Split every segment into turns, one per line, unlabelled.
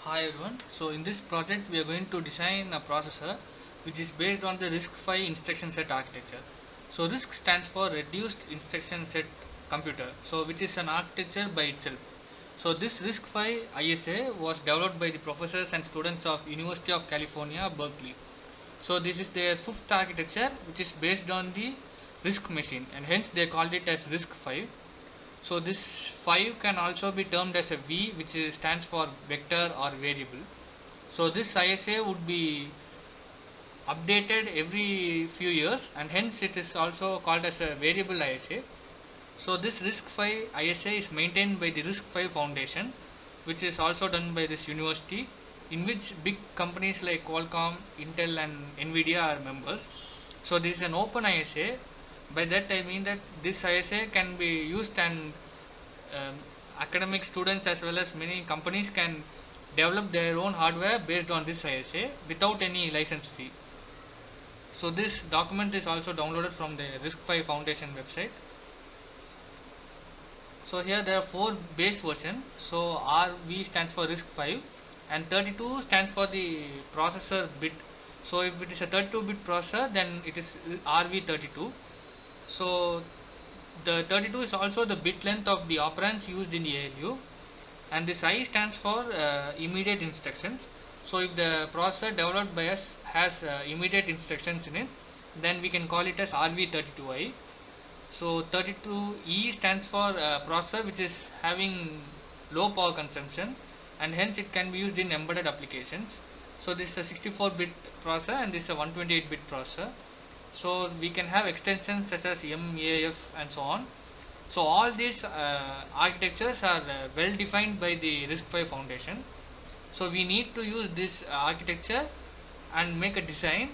Hi everyone. So in this project we are going to design a processor which is based on the RISC-V instruction set architecture. So RISC stands for Reduced Instruction Set Computer, so which is an architecture by itself. So this RISC-V ISA was developed by the professors and students of University of California, Berkeley. So this is their fifth architecture which is based on the RISC machine, and hence they called it as RISC-V. So this 5 can also be termed as a V, which stands for vector or variable. So this ISA would be updated every few years, and hence it is also called as a variable ISA. So this RISC-V ISA is maintained by the RISC-V Foundation, which is also done by this university, in which big companies like Qualcomm, Intel and Nvidia are members. So this is an open ISA. By that I mean that this ISA can be used, and um, academic students as well as many companies can develop their own hardware based on this ISA without any license fee. So this document is also downloaded from the RISC-V Foundation website. So here there are four base version. So RV stands for RISC-V, and 32 stands for the processor bit. So if it is a 32-bit processor, then it is RV32. So the 32 is also the bit length of the operands used in the ALU, and this I stands for immediate instructions. So if the processor developed by us has immediate instructions in it, then we can call it as RV32I. So 32E stands for processor which is having low power consumption, and hence it can be used in embedded applications. So this is a 64-bit processor and this is a 128-bit processor. So we can have extensions such as MAF and so on. So all these architectures are well defined by the RISC-V Foundation. So we need to use this architecture and make a design,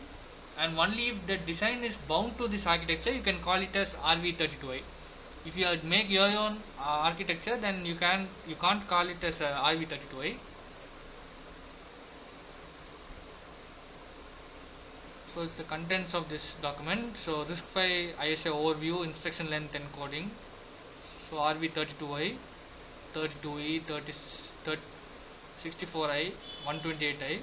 and only if the design is bound to this architecture you can call it as RV32I. If you make your own architecture, then you can't call it as RV32I. So it's the contents of this document. So RISC-V ISA overview, instruction length encoding. So RV32I, 32E, 64I, 128I.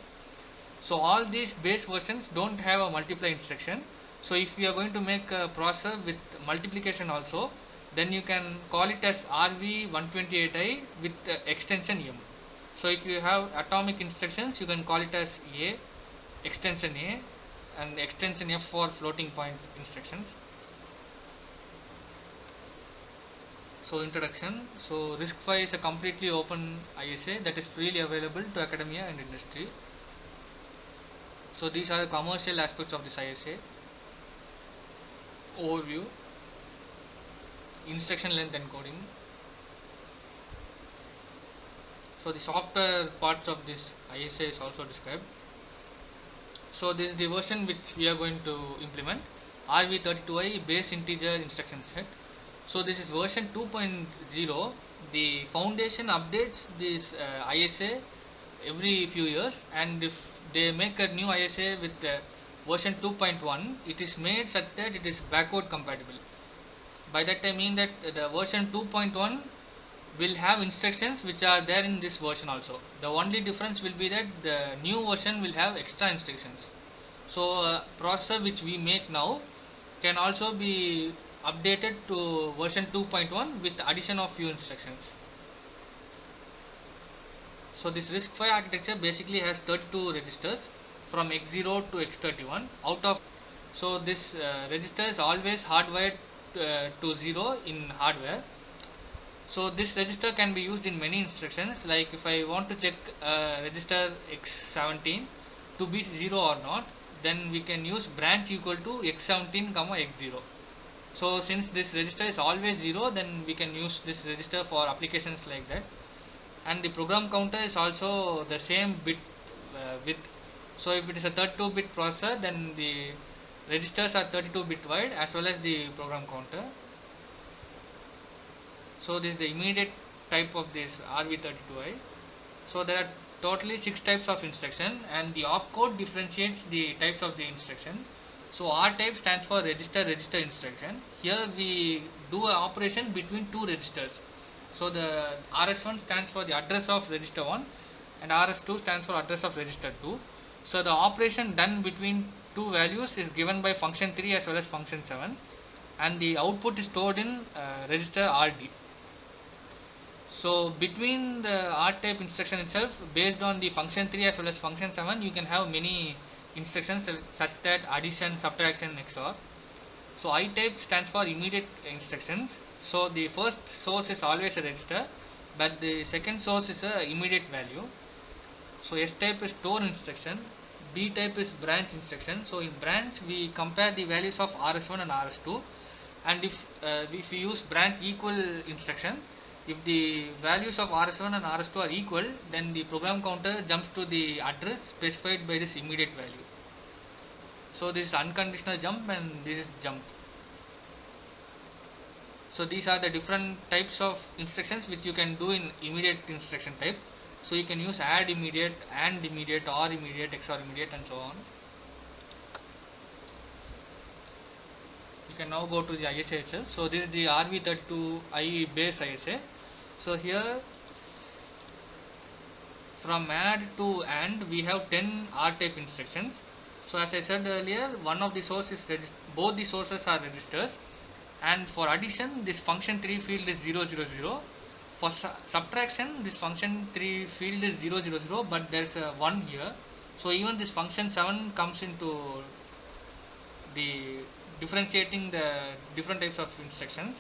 So all these base versions don't have a multiply instruction. So if you are going to make a processor with multiplication also, then you can call it as RV128I with extension M. So if you have atomic instructions, you can call it as A, extension A, and extension F for floating point instructions. So introduction. So RISC-V is a completely open ISA that is freely available to academia and industry. So these are the commercial aspects of this ISA. Overview, instruction length encoding. So the software parts of this ISA is also described. So this is the version which we are going to implement, RV32I base integer instruction set. So this is version 2.0. The foundation updates this ISA every few years, and if they make a new ISA with version 2.1, it is made such that it is backward compatible. By that I mean that the version 2.1 will have instructions which are there in this version also. The only difference will be that the new version will have extra instructions. So processor which we make now can also be updated to version 2.1 with addition of few instructions. So this RISC-V architecture basically has 32 registers from X0 to X31. So this register is always hardwired to 0 in hardware. So this register can be used in many instructions, like if I want to check register X17 to be 0 or not, then we can use branch equal to X17 comma X0. So since this register is always 0, then we can use this register for applications like that. And the program counter is also the same bit width. So if it is a 32-bit processor, then the registers are 32-bit wide as well as the program counter. So this is the immediate type of this RV32I. So there are totally 6 types of instruction, and the opcode differentiates the types of the instruction. So R type stands for register instruction. Here we do an operation between two registers. So the RS1 stands for the address of register 1, and RS2 stands for address of register 2. So the operation done between two values is given by function 3 as well as function 7, and the output is stored in register RD. So between the R type instruction itself, based on the function 3 as well as function 7, you can have many instructions such that addition, subtraction, XOR. So I type stands for immediate instructions. So the first source is always a register, but the second source is a immediate value. So S type is store instruction, B type is branch instruction. So in branch we compare the values of RS1 and RS2, and if we use branch equal instruction, if the values of RS1 and RS2 are equal, then the program counter jumps to the address specified by this immediate value. So this is unconditional jump and this is jump. So these are the different types of instructions which you can do in immediate instruction type. So you can use add immediate, AND immediate, OR immediate, XOR immediate, and so on. You can now go to the ISA itself. So this is the RV32I base ISA. So here from add to AND we have 10 R type instructions. So as I said earlier, one of the sources is both the sources are registers, and for addition this function 3 field is 0, 0, 0. For subtraction this function 3 field is 0, 0, 0, but there is a 1 here. So even this function 7 comes into the differentiating the different types of instructions.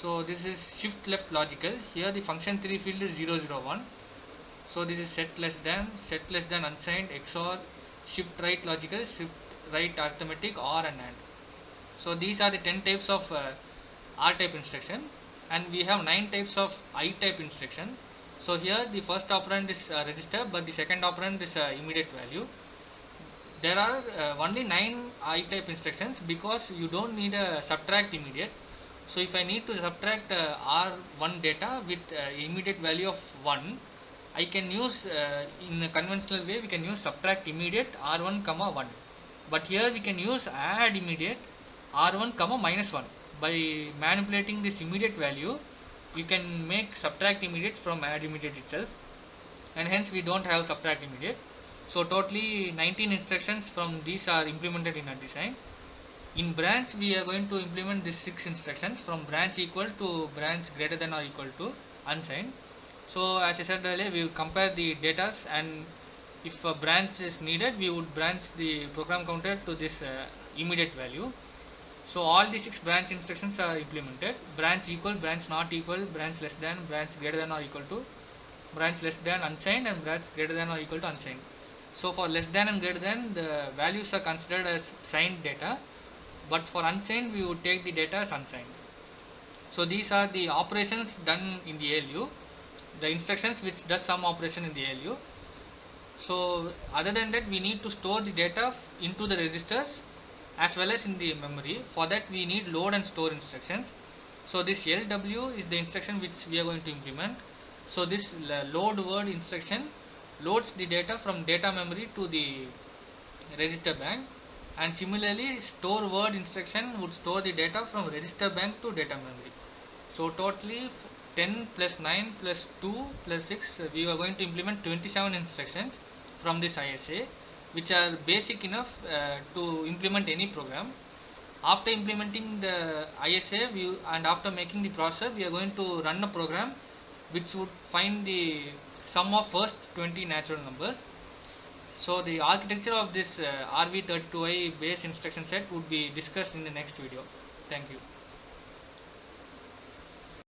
So this is shift left logical. Here the function 3 field is 0, 0, 1. So this is set less than unsigned, XOR, shift right logical, shift right arithmetic, OR, and AND. So these are the 10 types of R type instruction, and we have 9 types of I type instruction. So here the first operand is register, but the second operand is immediate value. There are only 9 I type instructions because you don't need a subtract immediate. So if I need to subtract R1 data with immediate value of 1, I can use in a conventional way we can use subtract immediate R1 comma 1, but here we can use add immediate R1 comma minus 1. By manipulating this immediate value you can make subtract immediate from add immediate itself, and hence we don't have subtract immediate. So totally 19 instructions from these are implemented in our design. In branch we are going to implement these 6 instructions, from branch equal to branch greater than or equal to unsigned. So as I said earlier, we will compare the datas, and if a branch is needed we would branch the program counter to this immediate value. So all the 6 branch instructions are implemented: branch equal, branch not equal, branch less than, branch greater than or equal to, branch less than unsigned, and branch greater than or equal to unsigned. So for less than and greater than, the values are considered as signed data, but for unsigned we would take the data as unsigned. So these are the operations done in the ALU, the instructions which does some operation in the ALU. So other than that we need to store the data into the registers as well as in the memory. For that we need load and store instructions. So this LW is the instruction which we are going to implement. So this load word instruction loads the data from data memory to the register bank, and similarly store word instruction would store the data from register bank to data memory. So totally 10 plus 9 plus 2 plus 6, we are going to implement 27 instructions from this ISA, which are basic enough to implement any program. After implementing the ISA and after making the processor, we are going to run a program which would find the sum of first 20 natural numbers. So the architecture of this RV32I base instruction set would be discussed in the next video. Thank you.